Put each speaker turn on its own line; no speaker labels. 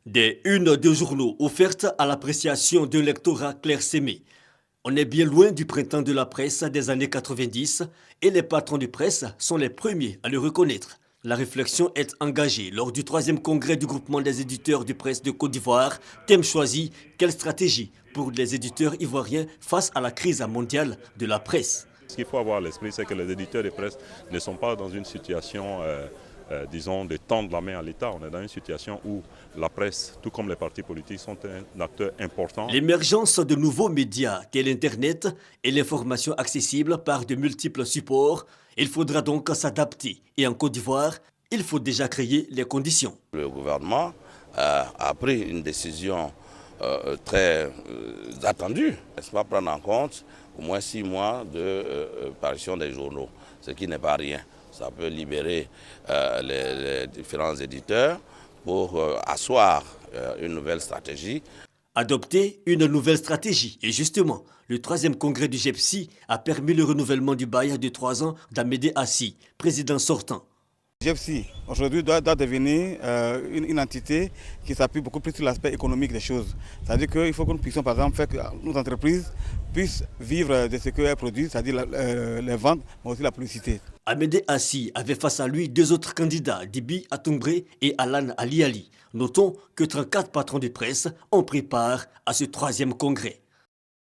Des unes de journaux offertes à l'appréciation d'un lectorat clairsemé. On est bien loin du printemps de la presse des années 90 et les patrons de presse sont les premiers à le reconnaître. La réflexion est engagée lors du 3e congrès du groupement des éditeurs de presse de Côte d'Ivoire. Thème choisi, quelle stratégie pour les éditeurs ivoiriens face à la crise mondiale de la presse?
Ce qu'il faut avoir à l'esprit, c'est que les éditeurs de presse ne sont pas dans une situation, disons, de tendre la main à l'État. On est dans une situation où la presse, tout comme les partis politiques, sont un acteur important.
L'émergence de nouveaux médias tels l'Internet et l'information accessible par de multiples supports, il faudra donc s'adapter. Et en Côte d'Ivoire, il faut déjà créer les conditions.
Le gouvernement a pris une décision très attendue, n'est-ce pas, prendre en compte au moins 6 mois de parution des journaux, ce qui n'est pas rien. Ça peut libérer les différents éditeurs pour asseoir une nouvelle stratégie.
Adopter une nouvelle stratégie. Et justement, le 3e congrès du GEPSI a permis le renouvellement du bail de 3 ans d'Amédée Assi, président sortant.
GEPSI, aujourd'hui, doit devenir une entité qui s'appuie beaucoup plus sur l'aspect économique des choses. C'est-à-dire qu'il faut que nous puissions, par exemple, faire que nos entreprises puissent vivre de ce qu'elles produisent, c'est-à-dire les ventes, mais aussi la publicité.
Amédée Assi avait face à lui 2 autres candidats, Dibi Atumbré et Alan Ali Ali. Notons que 34 patrons de presse ont pris part à ce 3e congrès.